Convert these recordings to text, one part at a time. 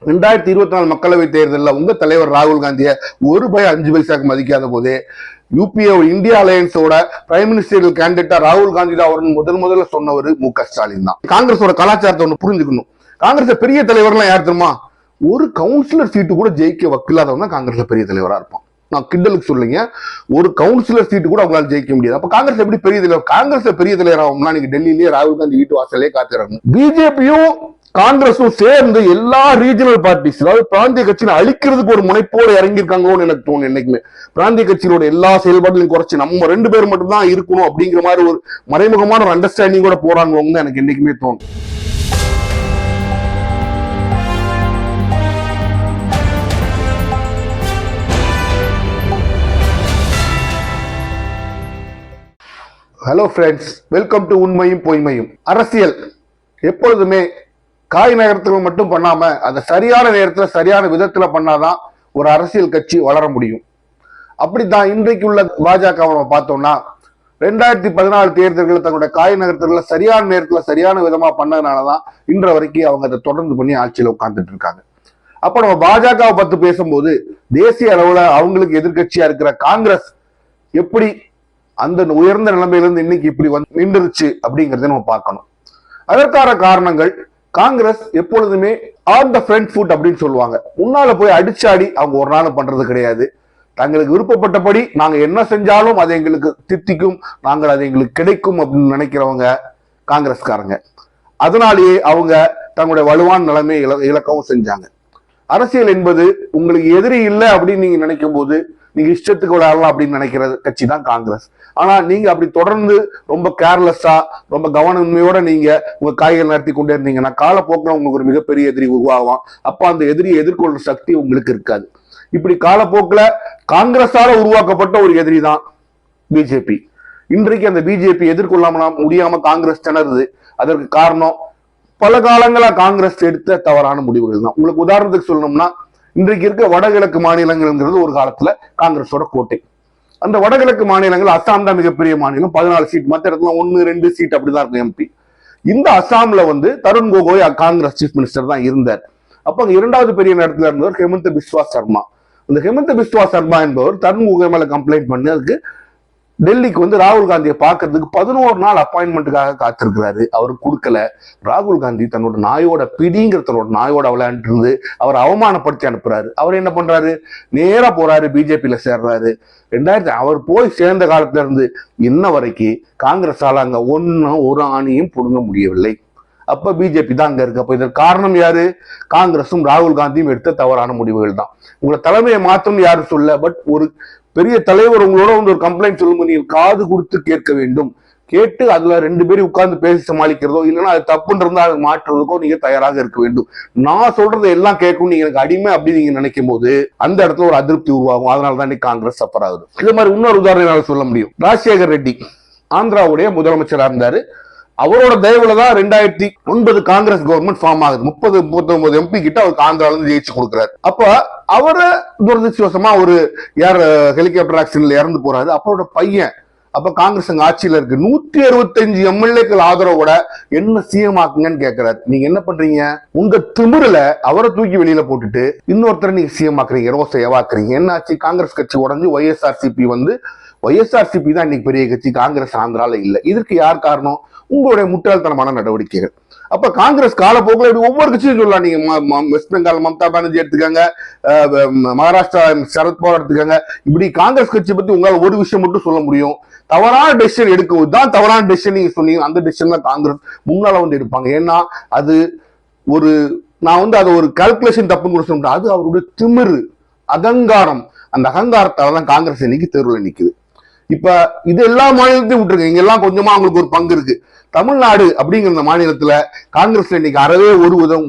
2024 மக்களவை தேர்தலில் உங்க தலைவர் ராகுல் காந்தியை ஒரு பய 5 பைசாக்கு மதிக்காத போதே யூபிஏ இந்தியா அலையன்ஸோட பிரைம் மினிஸ்டர் கேண்டிடேட்டா ராகுல் காந்தி தான் அவருன்னு முதல்ல சொன்னவர் மு.க. ஸ்டாலின் தான். காங்கிரஸோட கலாச்சாரத்தை ஒண்ணு புரிஞ்சுக்கணும். காங்கிரஸ் பெரிய தலைவர்லாம் யார் தெரியுமா? ஒரு கவுன்சிலர் சீட்டு கூட ஜெயிக்க வக்கில்லாதவங்க தான் காங்கிரஸ்ல பெரிய தலைவரா இருப்பான். நான் கிண்டலுக்கு சொல்லுங்க, ஒரு கவுன்சிலர் சீட்டு கூட அவங்களால ஜெயிக்க முடியாது. அப்ப காங்கிரஸ் எப்படி பெரிய தலைவர்? காங்கிரஸ்ல பெரிய தலைவர் ஆகும்னா நீங்க டெல்லியிலேயே ராகுல் காந்தி வீட்டு வாசலே காத்துறாங்க. பிஜேபியும் காங்கிரஸும் சேர்ந்து எல்லா ரீஜனல் பார்ட்டிஸ், அதாவது பிராந்திய கட்சியை அழிக்கிறதுக்கு ஒரு முனைப்போடு இறங்கியிருக்காங்களோன்னு எனக்கு தோணும். என்னைக்குமே பிராந்திய கட்சியோட எல்லா செயல்பாடுகளையும் குறைச்சு நம்ம 2 பேர் மட்டும் தான் இருக்கணும் அப்படிங்கிற மாதிரி ஒரு மறைமுகமான ஒரு அண்டர்ஸ்டாண்டிங் கூட போறாங்க எனக்கு என்னைக்குமே தோணும். ஹலோ ஃப்ரெண்ட்ஸ், வெல்கம் டு உண்மையும் பொய்மையும். அரசியல் எப்பொழுதுமே காய் நகரத்துல மட்டும் பண்ணாம அதை சரியான நேரத்துல சரியான விதத்துல பண்ணாதான் ஒரு அரசியல் கட்சி வளர முடியும். அப்படித்தான் இன்றைக்கு உள்ள பாஜக பார்த்தோம்னா 2014 தேர்தல்கள் தங்களுடைய காய் நகரத்துல சரியான நேரத்துல சரியான விதமா பண்ணதுனாலதான் இன்ற வரைக்கும் அவங்க அதை தொடர்ந்து பண்ணி ஆட்சியில உட்கார்ந்துட்டு இருக்காங்க. அப்ப நம்ம பாஜகவை பத்தி பேசும்போது தேசிய அளவுல அவங்களுக்கு எதிர்கட்சியா இருக்கிற காங்கிரஸ் எப்படி அந்த உயர்ந்த நிலைமையிலிருந்து இன்னைக்கு இப்படி நின்றுச்சு அப்படிங்கறத நம்ம பார்க்கணும். அதற்கான காரணங்கள், காங்கிரஸ் எப்பொழுதுமே ஆன் த ஃப்ரண்ட் ஃபுட் அப்படின்னு சொல்லுவாங்க. முன்னால போய் அடிச்சாடி அவங்க ஒரு நாள் பண்றது கிடையாது. தங்களுக்கு விருப்பப்பட்டபடி நாங்க என்ன செஞ்சாலும் அது எங்களுக்கு தித்திக்கும், நாங்கள் அது எங்களுக்கு கிடைக்கும் அப்படின்னு நினைக்கிறவங்க காங்கிரஸ்காரங்க. அதனாலேயே அவங்க தங்களுடைய வலுவான நிலைமையை இழக்கவும் செஞ்சாங்க. அரசியல் என்பது உங்களுக்கு எதிரி இல்லை அப்படின்னு நீங்க நினைக்கும் போது நீங்க இஷ்டத்துக்கு விளையாடலாம் அப்படின்னு நினைக்கிற கட்சி தான் காங்கிரஸ். ஆனா நீங்க அப்படி தொடர்ந்து ரொம்ப கேர்லெஸ்ஸா ரொம்ப கவனமையோட நீங்க உங்க காய்கள் நடத்தி கொண்டே இருந்தீங்கன்னா காலப்போக்கில் உங்களுக்கு ஒரு மிகப்பெரிய எதிரி உருவாகும். அப்ப அந்த எதிரியை எதிர்கொள்ற சக்தி உங்களுக்கு இருக்காது. இப்படி காலப்போக்கில் காங்கிரஸால உருவாக்கப்பட்ட ஒரு எதிரி தான் பிஜேபி. இன்றைக்கு அந்த பிஜேபி எதிர்கொள்ளாம முடியாம காங்கிரஸ் திணறுது. அதற்கு காரணம் பல காலங்களா காங்கிரஸ் எடுத்த தவறான முடிவுகள் தான். உங்களுக்கு உதாரணத்துக்கு சொல்லணும்னா, இன்றைக்கு இருக்க வடகிழக்கு மாநிலங்கள்ங்கிறது ஒரு காலத்துல காங்கிரஸோட கோட்டை. அந்த வடகிழக்கு மாநிலங்கள், அசாம் தான் மிகப்பெரிய மாநிலம், 14 சீட், மற்ற இடத்துல 1-2 சீட் அப்படிதான் இருக்கும் எம்பி. இந்த அசாம்ல தருண் கோகோய் காங்கிரஸ் சீஃப் மினிஸ்டர் தான் இருந்தார். அப்ப அங்க 2வது பெரிய இடத்துல இருந்தவர் ஹெமந்த் பிஸ்வா சர்மா. அந்த ஹெமந்த் பிஸ்வா சர்மா என்பவர் தருண் கோகோய் மேல கம்ப்ளைண்ட் பண்ணி அதுக்கு டெல்லிக்கு ராகுல் காந்தியை பார்க்கறதுக்கு 11 நாள் அப்பாயின்மெண்ட்டுக்காக காத்திருக்கிறாரு. அவரு கொடுக்கல. ராகுல் காந்தி தன்னோட நாயோட பிடிங்கிற தன்னோட நாயோட விளையாண்டு இருந்து அவர் அவமானப்படுத்தி அனுப்புறாரு. அவர் என்ன பண்றாரு? நேரா போறாரு, பிஜேபியில சேர்றாரு. 2000 அவர் போய் சேர்ந்த காலத்துல இருந்து இன்ன வரைக்கும் காங்கிரஸால அங்க ஒரு ஆணியும் புடுங்க முடியவில்லை. அப்ப பிஜேபி தான் அங்க இருக்கு. அப்ப இதற்கு காரணம் யாரு? காங்கிரஸும் ராகுல் காந்தியும் எடுத்த தவறான முடிவுகள் தான். உங்களை தலைமையை மாற்றம் யாரும் சொல்ல, பட் ஒரு பெரிய தலைவர் உங்களோட ஒரு கம்ப்ளைண்ட் சொல்லும்போது நீங்க காது கொடுத்து கேட்க வேண்டும். கேட்டு அதுல 2 பேரும் உட்கார்ந்து பேசி சமாளிக்கிறதோ இல்லைன்னா அது தப்புன்னு இருந்தா அதை மாற்றுறதுக்கோ நீங்க தயாராக இருக்க வேண்டும். நான் சொல்றதை எல்லாம் கேட்கும் நீங்க எனக்கு அடிமை அப்படின்னு நீங்க நினைக்கும் போது அந்த இடத்துல ஒரு அதிருப்தி உருவாகும். அதனாலதான் இன்னைக்கு காங்கிரஸ் சஃபர் ஆகுது. இது மாதிரி இன்னொரு உதாரணம் சொல்ல முடியும். ராஜசேகர் ரெட்டி ஆந்திராவுடைய முதலமைச்சரா இருந்தாரு. அவரோட தயவுல தான் 2009 காங்கிரஸ் கவர்மெண்ட் ஃபார்ம் ஆகுது. 30-39 எம்பி கிட்ட அவருக்கு ஆந்திரால இருந்து ஜெயிச்சு கொடுக்குறாரு. அப்ப அவரை துரதிருஷ்டவசமா ஒரு ஹெலிகாப்டர் ஆக்சிடென்ட்ல இறந்து போறாரு. அவரோட பையன் அப்ப காங்கிரஸ் அங்க ஆட்சியில இருக்கு. 165 எம்எல்ஏக்கள் ஆதரவோட என்ன சிஎம் ஆக்குங்கன்னு கேட்கிறாரு. நீங்க என்ன பண்றீங்க? உங்க திமிருல அவரை தூக்கி வெளியில போட்டுட்டு இன்னொருத்தரை நீங்க சிஎம் ஆக்குறீங்க, ரோசையவாக்குறீங்க. என்ன ஆச்சு? காங்கிரஸ் கட்சி உடஞ்சு ஒய்எஸ்ஆர்சிபி ஒய்எஸ்ஆர்சிபி தான் இன்னைக்கு பெரிய கட்சி. காங்கிரஸ் ஆந்திரால இல்லை. இதற்கு யார் காரணம்? உங்களுடைய முட்டாள்தனமான நடவடிக்கைகள். அப்ப காங்கிரஸ் காலப்போக்கில் ஒவ்வொரு கட்சியும் சொல்லலாம். நீங்க வெஸ்ட் பெங்கால் மம்தா பானர்ஜி எடுத்துக்காங்க, மகாராஷ்டிரா சரத்பவார் எடுத்துக்காங்க. இப்படி காங்கிரஸ் கட்சி பத்தி உங்களால ஒரு விஷயம் மட்டும் சொல்ல முடியும், தவறான டெசிஷன் எடுக்கும் தான். தவறான டெசிஷன் நீங்க சொன்னீங்க, அந்த டெசிஷன் தான் காங்கிரஸ் முன்னால எடுப்பாங்க. ஏன்னா அது ஒரு நான் அதை ஒரு கால்குலேஷன் தப்புன்னு கூட சொல்றேன். அது அவருடைய திமிரு, அகங்காரம். அந்த அகங்காரத்தால தான் காங்கிரஸ் இன்னைக்கு தேர்வுல நிக்குது. இப்ப இது எல்லா மாநிலத்தையும் விட்டுருங்க, இங்க எல்லாம் கொஞ்சமா அவங்களுக்கு ஒரு பங்கு இருக்கு. தமிழ்நாடு அப்படிங்கிற மாநிலத்துல காங்கிரஸ்ல இன்னைக்கு அறவே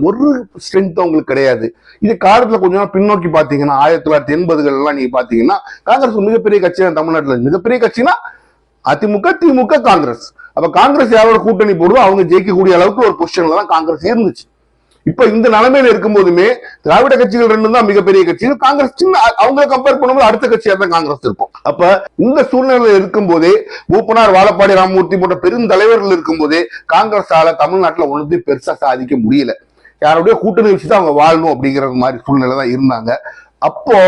ஒரு ஸ்ட்ரென்த் அவங்களுக்கு கிடையாது. இது காலத்துல கொஞ்சம் பின்னோக்கி பாத்தீங்கன்னா 1980 நீங்க பாத்தீங்கன்னா காங்கிரஸ் மிகப்பெரிய கட்சி தமிழ்நாட்டுல. மிகப்பெரிய கட்சினா அதிமுக, திமுக, காங்கிரஸ். அப்ப காங்கிரஸ் யாரோட கூட்டணி போடுதோ அவங்க ஜெயிக்கக்கூடிய அளவுக்கு ஒரு பொசிஷன்ல தான் காங்கிரஸ் இருந்துச்சு. இப்ப இந்த நிலைமையில இருக்கும் போதுமே திராவிட கட்சிகள் 2 தான் மிகப்பெரிய கட்சிகள். காங்கிரஸ் சின்ன, அவங்களை கம்பேர் பண்ணும்போது அடுத்த கட்சியா தான் காங்கிரஸ் இருக்கும். அப்ப இந்த சூழ்நிலையில இருக்கும் போதே மூப்பனார், வாழப்பாடி ராமமூர்த்தி போன்ற பெரும் தலைவர்கள் இருக்கும் போதே காங்கிரஸால தமிழ்நாட்டுல ஒன்றுத்தையும் பெருசா சாதிக்க முடியல. யாருடைய கூட்டணி வச்சுதான் அவங்க வாழணும் அப்படிங்கிற மாதிரி சூழ்நிலை தான் இருந்தாங்க. அப்போ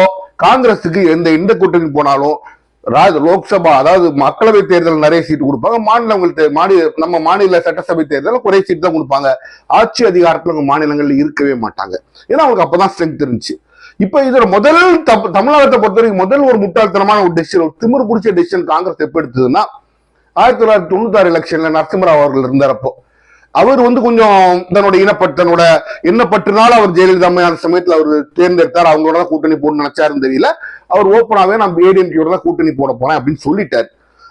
காங்கிரஸுக்கு எந்த கூட்டணி போனாலும் லோக்சபா அதாவது மக்களவை தேர்தல் நிறைய சீட்டு கொடுப்பாங்க, நம்ம மாநில சட்டசபை தேர்தல் குறை சீட்டு தான் கொடுப்பாங்க. ஆட்சி அதிகாரத்துல மாநிலங்கள்ல இருக்கவே மாட்டாங்க. ஏன்னா அவங்களுக்கு அப்பதான் ஸ்ட்ரென்த் இருந்துச்சு. இப்ப இதுல முதல் தமிழகத்தை பொறுத்த வரைக்கும் முதல் ஒரு முட்டாள்தனமான ஒரு டெசிஷன், ஒரு திமிர் பிடிச்ச டெசிஷன் காங்கிரஸ் எப்ப எடுத்ததுன்னா 1996 எலெக்ஷன்ல நரசிம்மராவ் அவர்கள் இருந்தாரப்போ அவர் கொஞ்சம் தன்னோட எண்ணப்பட்டனால அவர் ஜெயலலிதா அந்த சமயத்துல அவர் தேர்ந்தெடுத்தார். அவங்களோட தான் கூட்டணி போட நினைச்சாருன்னு தெரியல. அவர் ஓப்பனாவே நான் ஏடிஎம்கேயோட தான் கூட்டணி போட போறேன் அப்படின்னு சொல்லிட்டாரு.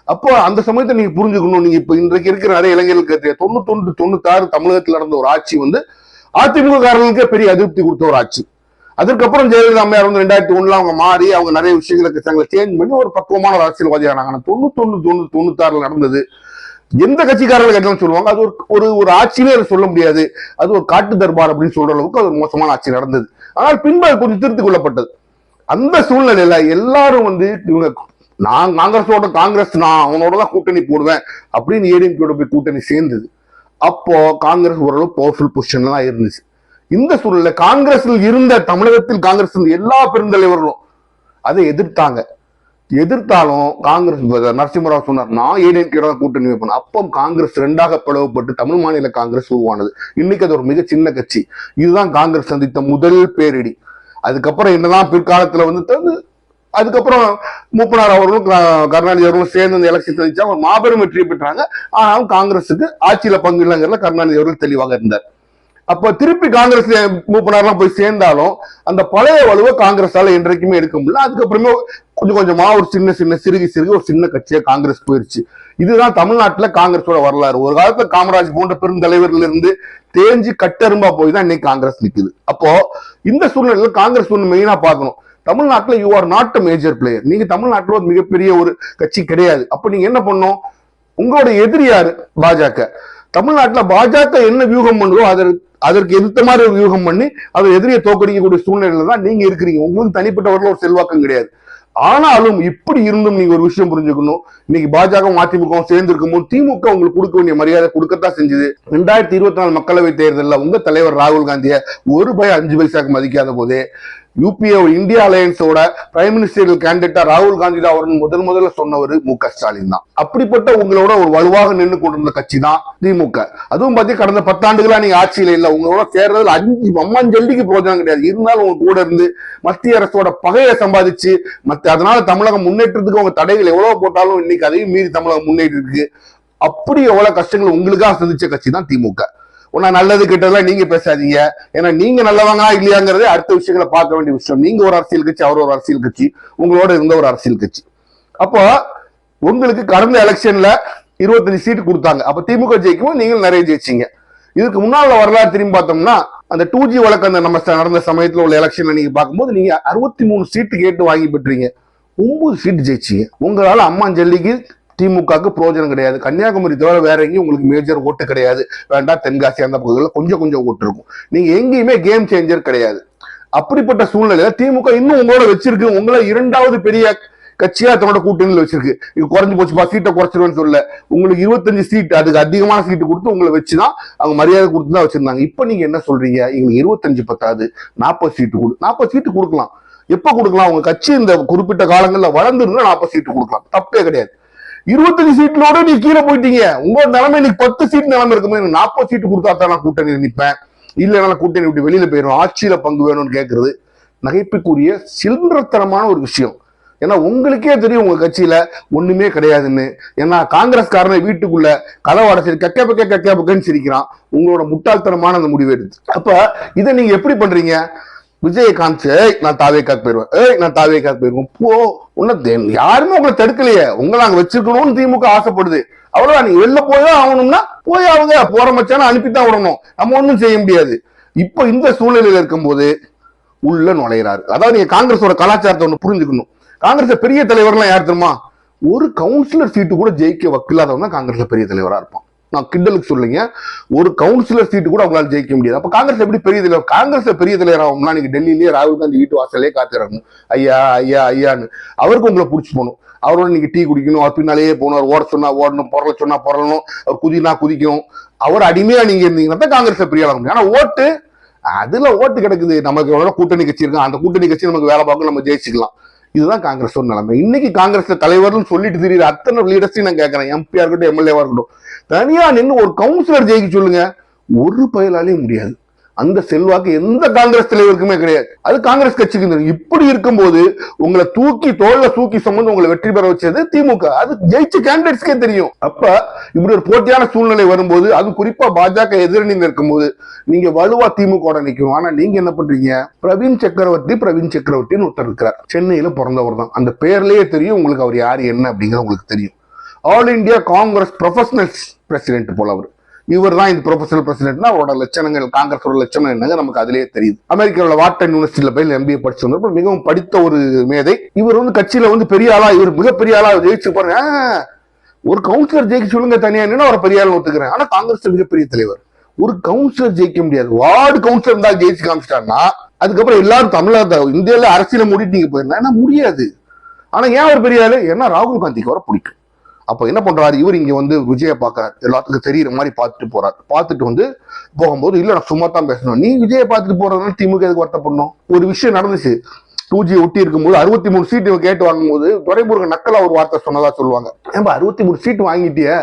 அப்போ அந்த சமயத்தை நீங்க புரிஞ்சுக்கணும். நீங்க இப்ப இன்றைக்கு இருக்கிற நிறைய இளைஞர்களுக்கு 91 96 தமிழகத்தில் நடந்த ஒரு ஆட்சி அதிமுக காரர்களுக்கே பெரிய அதிருப்தி கொடுத்த ஒரு ஆட்சி. அதுக்கப்புறம் ஜெயலலிதா அம்மையார் 2001 அவங்க மாறி அவங்க நிறைய விஷயங்களை சேஞ்ச் பண்ணி ஒரு பக்குவமான ஒரு அரசியல்வாதி ஆனாங்க. 91 96 நடந்தது எந்த கட்சிக்காரர்கள் கேட்டாலும் சொல்லுவாங்க அது ஒரு ஆட்சியிலே சொல்ல முடியாது, அது ஒரு காட்டு தர்பார் அப்படின்னு சொல்ற அளவுக்கு அது மோசமான ஆட்சி நடந்தது. ஆனால் பின்பு அது கொஞ்சம் திருத்திக் கொள்ளப்பட்டது. அந்த சூழ்நிலையில எல்லாரும் இவங்க காங்கிரஸ் நான் அவனோட தான் கூட்டணி போடுவேன் அப்படின்னு ஏடிஎம்கேயோட போய் கூட்டணி சேர்ந்தது. அப்போ காங்கிரஸ் ஓரளவு பவர்ஃபுல் பொசிஷன்ல தான் இருந்துச்சு. இந்த சூழ்நிலை காங்கிரஸில் இருந்த தமிழகத்தில் காங்கிரஸ் எல்லா பெருந்தலைவர்களும் அதை எதிர்த்தாலும் காங்கிரஸ் நரசிம்மராவ் சொன்னார் நான் ஏடிஎம்கே கூட்டணி வைப்பேன். அப்போ காங்கிரஸ் ரெண்டாக பிளவுபட்டு தமிழ் மாநில காங்கிரஸ் உருவானது. இன்னைக்கு அது ஒரு மிக சின்ன கட்சி. இதுதான் காங்கிரஸ் சந்தித்த முதல் பேரிடி. அதுக்கப்புறம் என்னதான் பிற்காலத்துல அதுக்கப்புறம் மூப்பனார் அவர்களும் கருணாநிதி அவர்களும் சேர்ந்து அந்த எலெக்ஷன் சந்திச்சா ஒரு மாபெரும் வெற்றியை பெற்றாங்க. ஆனாலும் காங்கிரஸுக்கு ஆட்சியில பங்கு இல்லைங்கிறத கருணாநிதி அவர்கள் தெளிவாக இருந்தார். அப்ப திருப்பி காங்கிரஸ்ல மூப்பனார்லாம் போய் சேர்ந்தாலும் அந்த பழைய வலுவை காங்கிரஸால என்றைக்குமே எடுக்க முடியல. அதுக்கப்புறமே கொஞ்சமா ஒரு சின்ன சிறுகி ஒரு சின்ன கட்சியா காங்கிரஸ் போயிருச்சு. இதுதான் தமிழ்நாட்டுல காங்கிரஸோட வரலாறு. ஒரு காலத்துல காமராஜ் போன்ற பெருந்தலைவர்கள் இருந்து தேஞ்சு கட்டெரும்பா போய் தான் இன்னைக்கு காங்கிரஸ் நிக்குது. அப்போ இந்த சூழ்நிலையில காங்கிரஸ் மெயினா பார்க்கணும். தமிழ்நாட்டுல you are not a major player. நீங்க தமிழ்நாட்டுல ஒரு மிகப்பெரிய ஒரு கட்சி கிடையாது. அப்ப நீங்க என்ன பண்ணும், உங்களோட எதிரி யாரு? பாஜக. தமிழ்நாட்டுல பாஜக என்ன வியூகம் பண்ணுதோ அதற்கு எதிர்த்த மாதிரி ஒரு வியூகம் பண்ணி அதை எதிரியை தோக்கடிக்கக்கூடிய சூழ்நிலையில தான் நீங்க இருக்கிறீங்க. உங்களுக்கு தனிப்பட்டவர்கள் ஒரு செல்வாக்கம் கிடையாது. ஆனாலும் இப்படி இருந்தும் நீங்க ஒரு விஷயம் புரிஞ்சுக்கணும். இன்னைக்கு பாஜக அதிமுக சேர்ந்து இருக்கும்போது திமுக உங்களுக்கு கொடுக்க வேண்டிய மரியாதை கொடுக்கத்தான் செஞ்சது. 2024 மக்களவை தேர்தலில் உங்க தலைவர் ராகுல் காந்திய ஒரு பய 5 பைசாக்கு மதிக்காத போதே யூபிஏ இந்தியா அலையன்ஸோட பிரைம் மினிஸ்டர் கேண்டிடேட்டா ராகுல் காந்தி தான் அவர்கள் முதல்ல சொன்னவர் மு.க. ஸ்டாலின் தான். அப்படிப்பட்ட உங்களோட ஒரு வலுவாக நின்று கொண்டிருந்த கட்சி தான் திமுக. அதுவும் பார்த்தீங்கன்னா கடந்த 10 ஆண்டுகளா நீங்க ஆட்சியில இல்ல. உங்களோட சேர்றதுல 5 அம்மாஞ்சல்லிக்கு பிரோஜனம் கிடையாது. இருந்தாலும் உங்க கூட இருந்து மத்திய அரசோட பகையை சம்பாதிச்சு அதனால தமிழகம் முன்னேற்றத்துக்கு உங்க தடைகள் எவ்வளவு போட்டாலும் இன்னைக்கு அதையும் மீறி தமிழகம் முன்னேறி இருக்கு. அப்படி எவ்வளவு கஷ்டங்கள் உங்களுக்காக சந்திச்ச கட்சி தான் திமுக. உன்னா நல்லது கிட்டதெல்லாம் நீங்க பேசாதீங்க. ஏன்னா நீங்க நல்லவங்களா இல்லையாங்கிறதே அடுத்த விஷயங்களை பார்க்க வேண்டிய விஷயம். நீங்க ஒரு அரசியல் கட்சி, அவர் ஒரு அரசியல் கட்சி, உங்களோட இருந்த ஒரு அரசியல் கட்சி. அப்போ உங்களுக்கு கடந்த எலெக்ஷன்ல 25 சீட்டு கொடுத்தாங்க. அப்ப திமுக ஜெயிக்கும், நீங்கள் நிறைய ஜெயிச்சீங்க. இதுக்கு முன்னால வரலாறு திரும்பி பார்த்தோம்னா அந்த 2G வழக்கு அந்த நம்ம நடந்த சமயத்துல உள்ள எலெக்ஷன்ல நீங்க பார்க்கும்போது நீங்க 63 சீட்டு கேட்டு வாங்கி பெற்றீங்க, 9 சீட்டு ஜெயிச்சீங்க. உங்களால அம்மாஞ்சல்லிக்கு திமுகவுக்கு பிரோஜனம் கிடையாது. கன்னியாகுமரி தவிர வேற எங்கேயும் உங்களுக்கு மேஜர் ஓட்டு கிடையாது. வேண்டாம் தென்காசி அந்த பகுதிகளில் கொஞ்சம் ஓட்டு இருக்கும். நீங்க எங்கேயுமே கேம் சேஞ்சர் கிடையாது. அப்படிப்பட்ட சூழ்நிலையில திமுக இன்னும் உங்களோட வச்சிருக்கு. உங்களை 2வது பெரிய கட்சியா தன்னோட கூட்டணியில் வச்சிருக்கு. இது குறைஞ்சு போச்சுப்பா, சீட்டை குறைச்சிருவேன்னு சொல்ல, உங்களுக்கு 25 சீட் அதுக்கு அதிகமான சீட்டு கொடுத்து உங்களை வச்சுதான் அவங்க மரியாதை கொடுத்து தான் வச்சிருந்தாங்க. இப்ப நீங்க என்ன சொல்றீங்க, எங்களுக்கு 25 பத்தாது, 40 சீட்டு 40 சீட்டு கொடுக்கலாம். எப்ப கொடுக்கலாம்? உங்க கட்சி இந்த குறிப்பிட்ட காலங்களில் வளர்ந்துருந்தா 40 சீட்டு கொடுக்கலாம், தப்பே கிடையாது. 25 சீட்லோட நீ கீழே போயிட்டீங்க. உங்களோட நிலைமை இன்னைக்கு 10 சீட் நிலைமை இருக்குமே. 40 சீட்டு கொடுத்தா தான் நான் கூட்டணி நிற்பேன், இல்லைன்னா கூட்டணி விட்டு வெளியில போயிடும், ஆட்சியில பங்கு வேணும்னு கேட்கறது நகைப்புக்குரிய சில்லறத்தனமான ஒரு விஷயம். ஏன்னா உங்களுக்கே தெரியும் உங்க கட்சியில ஒண்ணுமே கிடையாதுன்னு. ஏன்னா காங்கிரஸ்காரனை வீட்டுக்குள்ள கதவாட சரி கக்கன்னு சிரிக்கிறான். உங்களோட முட்டாள்தனமான அந்த முடிவு எடுத்து. அப்ப இதை நீங்க எப்படி பண்றீங்க? விஜயகாந்த் நான் தாவேக்காக்கு போயிருவேன், போ. யாருமே உங்களை தடுக்கலையே, உங்களை அங்க வச்சிருக்கணும்னு திமுக ஆசைப்படுது. அவ்வளவுதான். நீங்க வெளில போய் ஆகணும்னா போய் அவங்க போற மச்சான அனுப்பித்தான் விடணும். நம்ம ஒண்ணும் செய்ய முடியாது. இப்போ இந்த சூழ்நிலையில இருக்கும்போது உள்ள நுழையிறாரு. அதாவது நீங்க காங்கிரஸோட கலாச்சாரத்தை ஒண்ணு புரிஞ்சுக்கணும். காங்கிரஸ் பெரிய தலைவர்லாம் யார் தெரியுமா? ஒரு கவுன்சிலர் சீட்டு கூட ஜெயிக்க வக்கில்லாதவங்க தான் காங்கிரஸ்ல பெரிய தலைவரா இருப்பான். நான் கிண்டலுக்கு சொல்லுங்க, ஒரு கவுன்சிலர் சீட்டு கூட அவங்களால ஜெயிக்க முடியாது. அப்ப காங்கிரஸ் எப்படி பெரிய தலைவர்? காங்கிரஸ் பெரிய தலைவர் ஆகும்னா நீங்க டெல்லியிலேயே ராகுல் காந்தி வீட்டு வாசலே காத்திடணும், ஐயா ஐயா ஐயான்னு. அவருக்கு உங்களை பிடிச்சி போகணும். அவரோட நீங்க டீ குடிக்கணும், அவர் பின்னாலேயே போகணும், ஓட சொன்னா ஓடணும், பொருளை சொன்னா பொருளணும், அவர் குதினா குதிக்கணும். அவர் அடிமையா நீங்க இருந்தீங்கன்னா தான் காங்கிரஸ் பெரிய ஆக முடியும். ஆனா ஓட்டு அதுல ஓட்டு கிடக்குது. நமக்கு எவ்வளவு கூட்டணி கட்சி இருக்கு, அந்த கூட்டணி கட்சி நமக்கு வேலை பார்க்கும், நம்ம ஜெயிச்சுக்கலாம். இதுதான் காங்கிரஸ் ஒரு நிலைமை. இன்னைக்கு காங்கிரஸ்ல தலைவர்னு சொல்லிட்டு தெரியுற அத்தனை லீடர்ஸையும் நான் கேட்கறேன், எம்பியா இருக்கட்டும் எம்எல்ஏவா இருக்கட்டும், தனியா நின்று ஒரு கவுன்சிலர் ஜெயிக்க சொல்லுங்க, ஒரு பயலாலையும் முடியாது. அந்த செல்வாக்கு எந்த காங்கிரஸ் தலைவருக்குமே கிடையாது. அது காங்கிரஸ் கட்சிக்கு. இப்படி இருக்கும்போது உங்களை தோல்ல தூக்கி சுமந்து உங்களை வெற்றி பெற வச்சது திமுக. அது ஜெயிச்ச கேண்டிடேட்ஸ்க்கே தெரியும். அப்ப இப்படி ஒரு போட்டியான சூழ்நிலை வரும்போது, அது குறிப்பா பாஜக எதிரணியில் இருக்கும்போது நீங்க வலுவா திமுக நிக்கணும். ஆனா நீங்க என்ன பண்றீங்க? பிரவீன் சக்கரவர்த்தின்னு ஒருத்தர் இருக்கிறார். சென்னையில பிறந்தவர் தான். அந்த பேர்லயே தெரியும் உங்களுக்கு அவர் யாரு என்ன அப்படிங்கிறது உங்களுக்கு தெரியும். All India Congress professionals president போல அவர். இவர் தான் இந்த ப்ரொஃபஷனல் பிரசிடென்ட்னா அவரோட லட்சணங்கள், காங்கிரஸோட லட்சணம் என்னங்க நமக்கு அதிலேயே தெரியுது. அமெரிக்காவில் வாட்டன் யூனிவர்சிட்டியில போய் எம்பிஏ படிச்சு வந்தப்ப மிகவும் படித்த ஒரு மேதை. இவர் கட்சியில பெரிய ஆளா, இவர் மிகப்பெரிய ஆளா ஜெயிச்சு பாருங்க. ஒரு கவுன்சிலர் ஜெயிக்க சொல்லுங்க தனியா, அவரை பெரிய ஆள் ஒத்துக்கிறேன். ஆனா காங்கிரஸ் மிகப்பெரிய தலைவர். ஒரு கவுன்சிலர் ஜெயிக்க முடியாது. வார்டு கவுன்சிலர் இருந்தா ஜெயிச்சு காமிச்சிட்டாருன்னா அதுக்கப்புறம் எல்லாரும் தமிழ்நாடு இந்தியாவில அரசியல மூடிட்டு நீங்க போயிருந்தா முடியாது. ஆனா ஏன் அவர் பெரிய ஆளு? ஏன்னா ராகுல் காந்திக்கு வர பிடிக்கும். அப்ப என்ன பண்றாரு, இவர் இங்க விஜய பாக்குறாரு, எல்லாத்துக்கும் தெரியுற மாதிரி பார்த்துட்டு போறாரு. பார்த்துட்டு போகும்போது, இல்ல நான் சும்மா தான் பேசணும், நீ விஜய பார்த்துட்டு போறதுனால திமுக எதுக்கு வருத்தப்படணும்? ஒரு விஷயம் நடந்துச்சு. 2G ஒட்டி இருக்கும்போது 63 சீட்டு கேட்டு வாங்கும்போது துரைமுருகன் நக்கலா ஒரு வார்த்தை சொன்னதா சொல்லுவாங்க. ஏன்பா 63 சீட்டு வாங்கிட்டிய,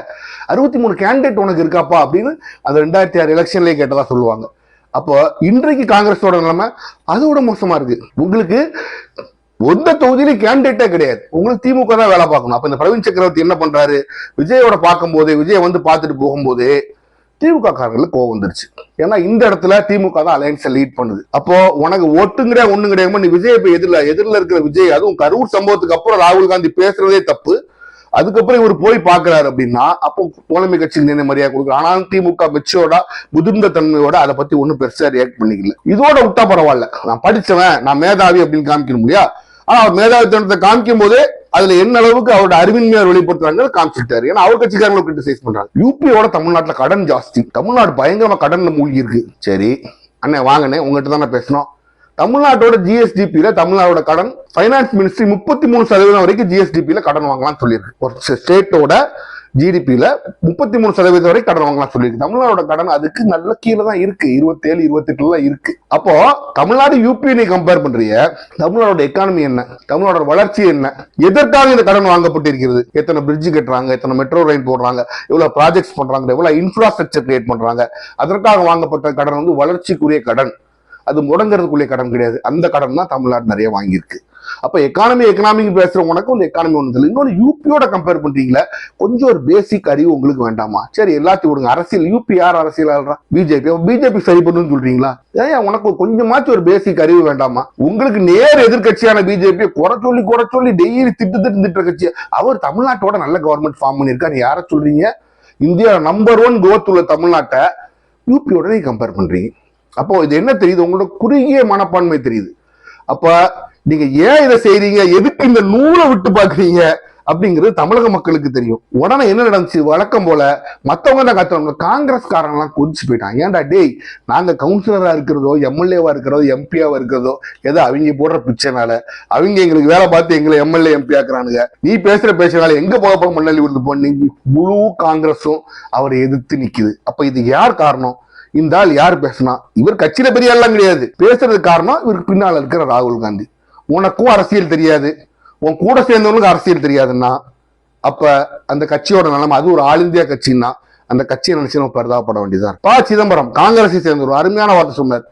63 கேண்டிடேட் உனக்கு இருக்காப்பா அப்படின்னு அந்த 2006 எலெக்ஷன்லயே கேட்டதா சொல்லுவாங்க. அப்போ இன்றைக்கு காங்கிரஸோட நிலைமை அதோட மோசமா இருக்கு. உங்களுக்கு எந்த தொகுதியிலும் கேண்டிடேட்டே கிடையாது. உங்களுக்கு திமுக தான் வேலை பார்க்கணும். அப்ப இந்த பிரவீன் சக்கரவர்த்தி என்ன பண்றாரு, விஜயோட பார்க்கும் போது, விஜய் பார்த்துட்டு போகும்போது திமுக காரங்களுக்கு கோவம் வந்துருச்சு. ஏன்னா இந்த இடத்துல திமுக தான் அலையன்ஸை லீட் பண்ணுது. அப்போ உனக்கு ஓட்டுங்கிற ஒண்ணு கிடையாது, நீ விஜய் போய் எதிரில் இருக்கிற விஜய், அதுவும் கரூர் சம்பவத்துக்கு அப்புறம் ராகுல் காந்தி பேசுறதே தப்பு. அதுக்கப்புறம் இவர் போய் பாக்குறாரு அப்படின்னா அப்போ தோழமை கட்சிக்கு நின்று மரியாதை கொடுக்குறாரு. ஆனாலும் திமுக மெச்சோட முதிர்ந்த தன்மையோட அதை பத்தி ஒன்னும் பெருசா ரியாக்ட் பண்ணிக்கல. இதோட விட்டா பரவாயில்ல, நான் படிச்சவன், நான் மேதாவி அப்படின்னு காமிக்க முடியா. ஆனா அவர் மேதாவித்தனத்தை காமிக்கும் போதே அதுல என்ன அளவுக்கு அவரோட அறிவின்மையார் வெளிப்படுத்துறாங்க காமிச்சிட்டாரு. ஏன்னா அவர் கட்சிக்காரங்களை கிரிட்டிசைஸ் பண்றாங்க. யூபியோட தமிழ்நாட்டுல கடன் ஜாஸ்தி. தமிழ்நாடு பயங்கரமா கடன்ல மூழ்கி இருக்கு. சரி அண்ணன் வாங்கினேன், உங்ககிட்ட தானே பேசணும். தமிழ்நாட்டோட ஜிஎஸ்டிபியில தமிழ்நாடோட கடன் பைனான்ஸ் மினிஸ்ட்ரி 33% வரைக்கும் ஜிஎஸ்டிபியில கடன் வாங்கலாம் சொல்லியிருக்கு. ஒரு ஸ்டேட்டோட ஜிடிபியில 33% வரை கடன் வாங்கலாம் சொல்லியிருக்கு. தமிழ்நாடோட கடன் அதுக்கு நல்ல கீழே தான் இருக்கு, 27, 28 இருக்கு. அப்போ தமிழ்நாடு யூபி நீ கம்பேர் பண்றீங்க, தமிழ்நாடோட எக்கானமி என்ன, தமிழ்நாடோட வளர்ச்சி என்ன, எதற்காக இந்த கடன் வாங்கப்பட்டு இருக்கிறது, எத்தனை பிரிட்ஜ் கட்டுறாங்க, எத்தனை மெட்ரோ ரயில் போடுறாங்க, எவ்வளவு ப்ராஜெக்ட்ஸ் பண்றாங்க, எவ்வளவு இன்ஃப்ராஸ்ட்ரக்சர் கிரியேட் பண்றாங்க, அதற்காக வாங்கப்பட்ட கடன் வளர்ச்சிக்குரிய கடன், அது முடங்கிறதுக்குரிய கடன் கிடையாது. அந்த கடன் தான் தமிழ்நாடு நிறைய வாங்கியிருக்கு. அப்ப எக்கானமிக்கு பேசுற உனக்கு இந்த எக்கானமி ஒண்ணு. இன்னொன்னு யூபியோட கம்பேர் பண்றீங்களா, கொஞ்சம் ஒரு பேசிக் அறிவு உங்களுக்கு வேண்டாமா? சரி எல்லாத்தையும் விடுங்க, அரசியல் யூபி யார் அரசியல் ஆள்றா? பிஜேபி சரி பண்ணுன்னு சொல்றீங்களா? ஏன் உனக்கு கொஞ்சமாச்சும் ஒரு பேசிக் அறிவு வேண்டாமா? உங்களுக்கு நேர் எதிர்கட்சியான பிஜேபி குறை சொல்லி டெய்லி திட்டுற கட்சி. அவர் தமிழ்நாட்டோட நல்ல கவர்மெண்ட் ஃபார்ம் பண்ணிருக்காரு. யார சொல்றீங்க? இந்தியா நம்பர் 1 growth உள்ள தமிழ்நாட்டை யூபியோட நீங்க கம்பேர் பண்றீங்க. அப்போ இது என்ன தெரியுது? உங்களோட குறுகிய மனப்பான்மை தெரியுது. அப்ப நீங்க ஏன் இதை செய்றீங்க, எதுக்கு இந்த நூலை விட்டு பாக்குறீங்க அப்படிங்கிறது தமிழக மக்களுக்கு தெரியும். உடனே என்ன நடந்துச்சு, வழக்கம் போல மத்தவங்க தான் கத்துவாங்க. காங்கிரஸ்காரங்க எல்லாம் கொதிச்சு போயிட்டாங்க. ஏன்டா டேய், நாங்க கவுன்சிலரா இருக்கிறதோ, எம்எல்ஏவா இருக்கிறதோ, எம்பியாவா இருக்கிறதோ ஏதோ அவங்க போடுற பிச்சைனால, அவங்க எங்களுக்கு வேலை பார்த்து எங்களை எம்எல்ஏ எம்பி ஆக்குறானுங்க, நீ பேசுற பேசினால எங்க போக மண்ணள்ளி விழுந்து போனீங்க. முழு காங்கிரஸும் அவரை எதிர்த்து நிக்குது. அப்ப இது யார் காரணம்? இந்த ஆள் யார் பேசினா? இவர் கட்சியில பெரிய ஆள்லாம் கிடையாது. பேசுறது காரணம் இவருக்கு பின்னால இருக்கிற ராகுல் காந்தி. உனக்கும் அரசியல் தெரியாது, உன் கூட சேர்ந்தவனுக்கு அரசியல் தெரியாதுன்னா அப்ப அந்த கட்சியோட நிலைமை, அது ஒரு ஆல் இந்தியா கட்சின்னா அந்த கட்சியை நினைச்சு நம்ம பரிதாபப்பட வேண்டியதான். ப. சிதம்பரம் காங்கிரஸை சேர்ந்த ஒரு அருமையான வார்த்தை சொன்னார்.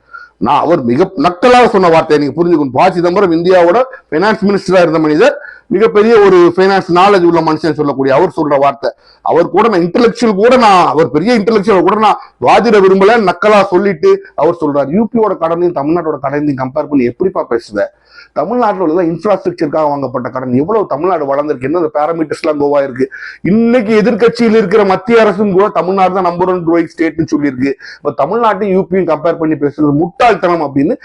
நான் அவர் மிக நக்கலாக சொன்ன வார்த்தையை நீங்க புரிஞ்சுக்கணும். ப. சிதம்பரம் இந்தியாவோட பைனான்ஸ் மினிஸ்டரா இருந்த மனிதர், மிகப்பெரிய ஒரு பைனான்ஸ் நாலேஜ் உள்ள மனுஷன் சொல்லக்கூடிய அவர் சொல்ற வார்த்தை. அவர் கூட நான் இன்டெலெக்சுவல் கூட அவர் பெரிய இன்டெலெக்சுவல் கூட நான் வாதிட விரும்பல, நக்கலா சொல்லிட்டு அவர் சொல்றாரு, யூபியோட கடனையும் தமிழ்நாட்டோட கடனையும் கம்பேர் பண்ணி எப்படிப்பா பேசுத? தமிழ்நாட்டில் உள்ள இன்ஃப்ராஸ்ட்ரக்சருக்காக வாங்கப்பட்ட கடன் எவ்வளவு தமிழ்நாடு வளர்ந்திருக்கு, என்ன பேராமீட்டர்ஸ் எல்லாம் கோவா இருக்கு. இன்னைக்கு எதிர்கட்சியில் இருக்கிற மத்திய அரசும் கூட தமிழ்நாடு தான் நம்பர் 1 growing ஸ்டேட்னு சொல்லியிருக்கு. இப்ப தமிழ்நாட்டையும் யூபியும் கம்பேர் பண்ணி பேசுறது முட்டாள்தனம் அப்படின்னு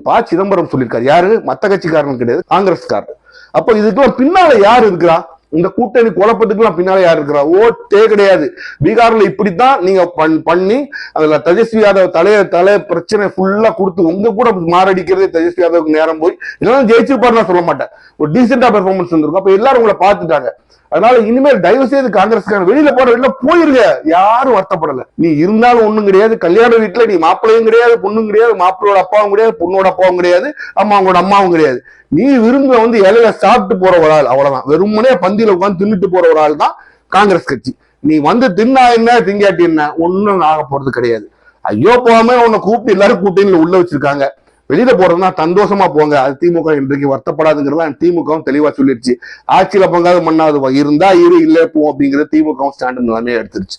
ப. சிதம்பரம் சொல்லியிருக்காரு. யாரு? மத்த கட்சிக்காரன் கிடையாது, காங்கிரஸ்காரர். அப்ப இதுக்கெல்லாம் பின்னால யார் இருக்கிறா? இந்த கூட்டணி குழப்பத்துக்குலாம் பின்னால யார் இருக்கிறா? ஓட்டே கிடையாது. பீகார்ல இப்படித்தான் நீங்க பண்ணி அதுல தேஜஸ்வி யாதவ் தலை பிரச்சனை ஃபுல்லா கொடுத்து உங்க கூட மாரடிக்கிறதே தேஜஸ்வி யாதவுக்கு நேரம் போய் இதெல்லாம் ஜெயிச்சிருப்பாரு நான் சொல்ல மாட்டேன். ஒரு டீசெண்டா பெர்ஃபார்மன்ஸ் வந்திருக்கும். அப்ப எல்லாரும் உங்களை பார்த்துட்டாங்க. அதனால இனிமேல் தயவு செய்து காங்கிரஸ்காரன் வெளியில போற வெளியில போயிருங்க. யாரும் வருத்தப்படல. நீ இருந்தாலும் ஒண்ணும் கிடையாது. கல்யாண வீட்டுல நீ மாப்பிள்ளையும் கிடையாது, பொண்ணும் கிடையாது, மாப்பிள்ளோட அப்பாவும் கிடையாது, பொண்ணோட அப்பாவும் கிடையாது, அவங்களோட அம்மாவும் கிடையாது. நீ விரும்ப இலையில சாப்பிட்டு போற ஒரு ஆள், அவ்வளவுதான். வெறுமனே பந்தியில உட்காந்து தின்னுட்டு போற ஒரு ஆள் தான் காங்கிரஸ் கட்சி. நீ தின்னா என்ன திங்காட்டி என்ன ஒன்னும் ஆக போறது கிடையாது. ஐயோ போகாம உன்னை கூப்பிட்டு எல்லாரும் கூட்டணியில உள்ள வச்சிருக்காங்க. வெளியில போறதுனா சந்தோஷமா போங்க. அது திமுக இன்றைக்கு வருத்தப்படாதுங்கிறதா திமுகவும் தெளிவா சொல்லிருச்சு. ஆட்சியில பங்காவது மண்ணாவது இருந்தா இல்ல போ அப்படிங்கிற திமுகவும் ஸ்டாண்ட் நிலைமையா எடுத்துருச்சு.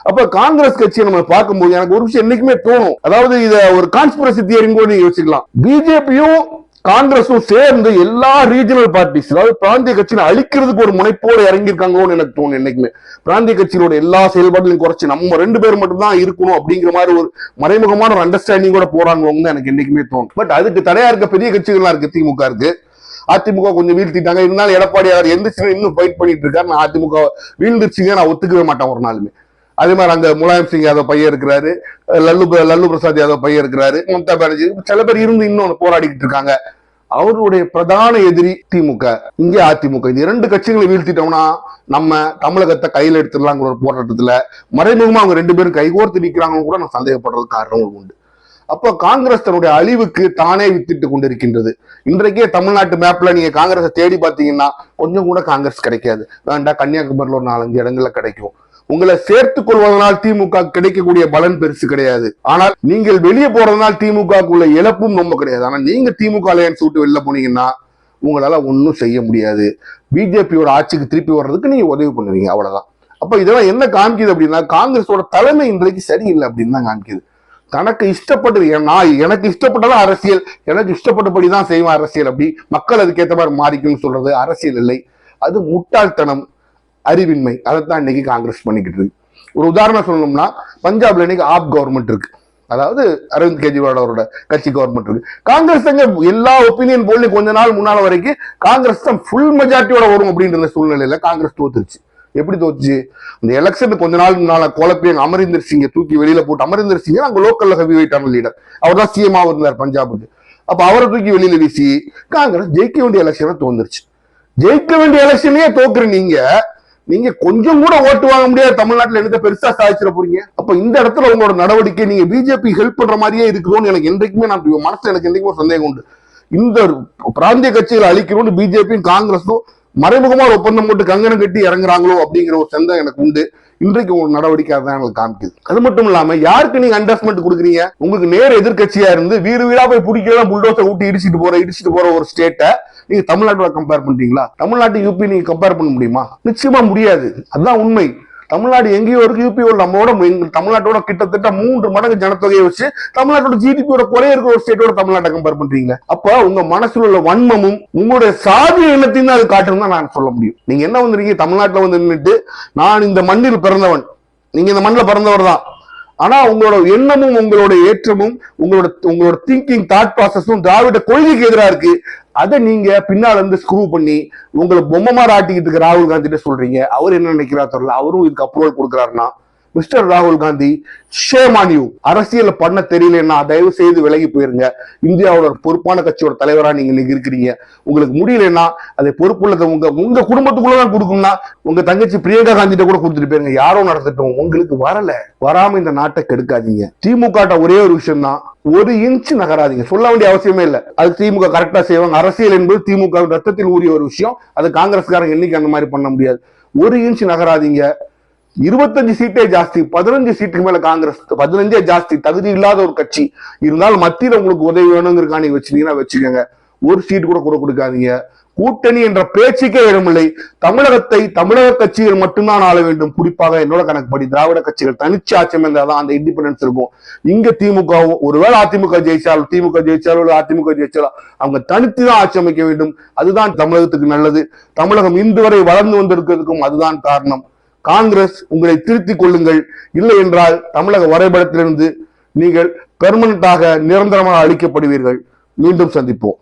அப்ப காங்கிரஸ் கட்சியை நம்ம பார்க்கும்போது எனக்கு ஒரு விஷயம் என்னைக்குமே தோணும். அதாவது இத ஒரு கான்ஸ்பிரசி தியரின்னு கூட நீங்க யோசிக்கலாம். பிஜேபியும் காங்கிரஸும் சேர்ந்து எல்லா ரீஜனல் பார்ட்டிஸ், அதாவது பிராந்திய கட்சியை அழிக்கிறதுக்கு ஒரு முனைப்போடு இறங்கியிருக்காங்களோன்னு எனக்கு தோணும். என்னைக்குமே பிராந்திய கட்சியோட எல்லா செயல்பாடுகளையும் குறைச்சு நம்ம 2 பேர் மட்டும் தான் இருக்கணும் அப்படிங்கிற மாதிரி ஒரு மறைமுகமான ஒரு அண்டர்ஸ்டாண்டிங் கூட போறாங்க எனக்கு என்னைக்குமே தோணும். பட் அதுக்கு தடையா இருக்க பெரிய கட்சிகள்லாம் இருக்கு. திமுக இருக்கு. அதிமுக கொஞ்சம் வீழ்த்திட்டாங்க. இருந்தாலும் எடப்பாடியார் எந்திரிச்சு இன்னும் ஃபைட் பண்ணிட்டு இருக்காரு. நான் அதிமுக வீழ்ந்துருச்சுங்க நான் ஒத்துக்கவே மாட்டேன் ஒரு நாளுமே. அதே மாதிரி அங்க முலாயம் சிங் யாதவ் பையன் இருக்கிறாரு, லல்லு பிரசாத் யாதவ் பையன் இருக்கிறாரு, மம்தா பானர்ஜி சில பேர் இருந்து இன்னும் போராடிக்கிட்டு இருக்காங்க. அவருடைய பிரதான எதிரி திமுக, இங்கே அதிமுக. இந்த 2 கட்சிகளை வீழ்த்திட்டோம்னா நம்ம தமிழகத்தை கையில் எடுத்துடலாங்கிற ஒரு போராட்டத்துல மறைமுகமா அவங்க 2 பேரும் கைகோர்த்து நிற்கிறாங்கன்னு கூட நான் சந்தேகப்படுறது காரணங்கள் உண்டு. அப்ப காங்கிரஸ் தன்னுடைய அழிவுக்கு தானே வித்திட்டு கொண்டிருக்கின்றது. இன்றைக்கே தமிழ்நாட்டு மேப்ல நீங்க காங்கிரஸை தேடி பார்த்தீங்கன்னா கொஞ்சம் கூட காங்கிரஸ் கிடைக்காது. வேண்டாம், கன்னியாகுமரியில் ஒரு 4-5 இடங்கள்ல கிடைக்கும். உங்களை சேர்த்துக் கொள்வதனால் திமுக கிடைக்கக்கூடிய பலன் பெருசு கிடையாது. ஆனால் நீங்கள் வெளியே போறதுனால் திமுகக்குள்ள இழப்பும் ரொம்ப கிடையாது. ஆனா நீங்க திமுக அலையன்ஸ் விட்டு வெளில போனீங்கன்னா உங்களால ஒன்னும் செய்ய முடியாது. பிஜேபியோட ஆட்சிக்கு திருப்பி வர்றதுக்கு நீங்க உதவி பண்ணுவீங்க, அவ்வளவுதான். அப்ப இதெல்லாம் என்ன காமிக்குது அப்படின்னா காங்கிரஸோட தலைமை இன்றைக்கு சரியில்லை அப்படின்னு தான் காமிக்குது. தனக்கு இஷ்டப்பட்டது எனக்கு இஷ்டப்பட்டதான் அரசியல், எனக்கு இஷ்டப்பட்டபடிதான் செய்வேன் அரசியல், அப்படி மக்கள் அதுக்கேற்ற மாதிரி மாறிக்கும்னு சொல்றது அரசியல் இல்லை. அது முட்டாள்தனம், அறிவின்மை. அதைத்தான் இன்னைக்கு காங்கிரஸ் பண்ணிக்கிட்டு இருக்கு. ஒரு உதாரணம் சொல்லணும்னா பஞ்சாப்ல இன்னைக்கு ஆப் கவர்மெண்ட் இருக்கு. அதாவது அரவிந்த் கெஜ்ரிவால் அவரோட கட்சி கவர்மெண்ட் இருக்கு. காங்கிரஸ் எல்லா ஒப்பீனியன் போல்லையும் கொஞ்ச நாள் முன்னால வரைக்கும் காங்கிரஸ் தான் ஃபுல் மெஜாரிட்டியோட வரும் அப்படின்ற சூழ்நிலையில காங்கிரஸ் தோத்துருச்சு. எப்படி தோத்துச்சு? இந்த எலெக்ஷன் கொஞ்ச நாள் முன்னால குழப்பி அமரிந்தர் சிங்கை தூக்கி வெளியில போட்டு, அமரிந்தர் சிங் அங்க லோக்கல்ல ஹெவி வெயிட்டான லீடர், அவர் தான் சிஎம் இருந்தார் பஞ்சாபுக்கு. அப்ப அவரை தூக்கி வெளியில வீசி காங்கிரஸ் ஜெயிக்க வேண்டிய எலெக்ஷனை தோந்துருச்சு. ஜெயிக்க வேண்டிய எலெக்ஷனையே தோக்குற நீங்க கொஞ்சம் கூட ஓட்டு வாங்க முடியாது. தமிழ்நாட்டுல என்னத்தை பெருசா சாதிச்சிட போறீங்க? அப்ப இந்த இடத்துல உங்களோட நடவடிக்கை நீங்க பிஜேபி ஹெல்ப் பண்ற மாதிரியே இருக்குதுன்னு எனக்கு என்றைக்குமே மனசுல எனக்கு என்றைக்குமே சந்தேகம் உண்டு. இந்த பிராந்திய கட்சிகளை அழிக்கணும்னு பிஜேபியும் காங்கிரஸும் மறைமுகமா ஒரு ஒப்பந்தம் போட்டு கங்கணம் கட்டி இறங்குறாங்களோ அப்படிங்கிற ஒரு சந்தேகம் எனக்கு உண்டு. இன்றைக்கு ஒரு நடவடிக்கை தான் எங்களுக்கு காமிக்குது. அது மட்டும் இல்லாம யாருக்கு நீங்க அண்டர்ஸ்மெண்ட் கொடுக்குறீங்க? உங்களுக்கு நேர எதிர்கட்சியா இருந்து வீடா போய் பிடிக்கலாம் புல்டோஸை ஊட்டி இடிச்சிட்டு போற ஒரு ஸ்டேட்டை நீங்க தமிழ்நாட்டோட கம்பேர் பண்றீங்களா? தமிழ்நாட்டு யூபி நீங்க கம்பேர் பண்ண முடியுமா? நிச்சயமா முடியாது. அதுதான் உண்மை. தமிழ்நாடு எங்கேயோ இருக்கு, யூபி நம்மோட தமிழ்நாட்டோட கிட்டத்தட்ட 3 மடங்கு ஜனத்தொகையை வச்சு தமிழ்நாட்டோட ஜிடிபியோட குறைய இருக்கிற ஒரு ஸ்டேட்டோட தமிழ்நாட்டை கம்பேர் பண்றீங்க. அப்ப உங்க மனசுல உள்ள வன்மமும் உங்களுடைய சாதி எண்ணத்தையும் தான் அது காட்டுன்னு தான் நான் சொல்ல முடியும். நீங்க என்ன வந்துருக்கீங்க, தமிழ்நாட்டுல வந்து நின்றுட்டு நான் இந்த மண்ணில் பிறந்தவன், நீங்க இந்த மண்ணில் பிறந்தவர் தான், ஆனா உங்களோட எண்ணமும் உங்களோட ஏற்றமும் உங்களோட திங்கிங் தாட் ப்ராசஸும் திராவிட கொள்கைக்கு எதிராக இருக்கு. அதை நீங்க பின்னால இருந்து ஸ்க்ரூ பண்ணி உங்களுக்கு பொம்மை மாதிரி ஆட்டிக்கிட்டு இருக்க ராகுல் காந்தி சொல்றீங்க. அவர் என்ன நினைக்கிறார் தெரியல. அவரும் இதுக்கு அப்ரூவல் கொடுக்குறாருன்னா மிஸ்டர் ராகுல் காந்தி, ஷேம் ஆன் யூ. அரசியல் பண்ண தெரியலன்னா தயவு செய்து விலகி போயிருங்க. இந்தியாவோட பொறுப்பான கட்சியோட தலைவரா நீங்க இருக்கிறீங்க. உங்களுக்கு முடியலன்னா அதை பொறுப்புள்ளதை உங்க குடும்பத்துக்குள்ளதான் கொடுக்கணும்னா உங்க தங்கச்சி பிரியங்கா காந்திட்ட கூட கொடுத்துட்டு போயிருங்க. யாரோ நடத்தட்டும், உங்களுக்கு வராம இந்த நாட்டை கெடுக்காதீங்க. திமுக ஒரே ஒரு விஷயம் தான், 1 இன்ச் நகராதீங்க. சொல்ல வேண்டிய அவசியமே இல்லை. அது திமுக கரெக்டா செய்வாங்க. அரசியல் என்பது திமுக ரத்தத்தில் ஊறிய ஒரு விஷயம். அது காங்கிரஸ்காரங்க என்னைக்கு அந்த மாதிரி பண்ண முடியாது. 1 இன்ச் நகராதீங்க. 25 சீட்டே ஜாஸ்தி, 15 சீட்டுக்கு மேல காங்கிரஸ், 15 ஜாஸ்தி. தகுதி இல்லாத ஒரு கட்சி இருந்தாலும் மத்தியில உங்களுக்கு உதவி வேணுங்கிறக்கா நீங்க வச்சுக்கீங்கன்னா வச்சுக்கோங்க. 1 சீட் கூட கொடுக்காதீங்க. கூட்டணி என்ற பேச்சுக்கே இடமில்லை. தமிழக கட்சிகள் மட்டும்தான் ஆள வேண்டும். குறிப்பாக என்னோட கணக்குப்படி திராவிட கட்சிகள் தனிச்சு ஆட்சி அமைந்தாதான் அந்த இண்டிபெண்டன்ஸ் இருக்கும். இங்க திமுகவும் ஒருவேளை அதிமுக ஜெயிச்சாலும் அதிமுக ஜெயிச்சாலும் அவங்க தனித்து தான் ஆட்சி அமைக்க வேண்டும். அதுதான் தமிழகத்துக்கு நல்லது. தமிழகம் இன்று வரை வளர்ந்து வந்திருக்கிறதுக்கும் அதுதான் காரணம். காங்கிரஸ் உங்களை திருத்திக் கொள்ளுங்கள். இல்லை என்றால் தமிழக வரைபடத்திலிருந்து நீங்கள் பெர்மனண்டாக நிரந்தரமாக அழிக்கப்படுவீர்கள். மீண்டும் சந்திப்போம்.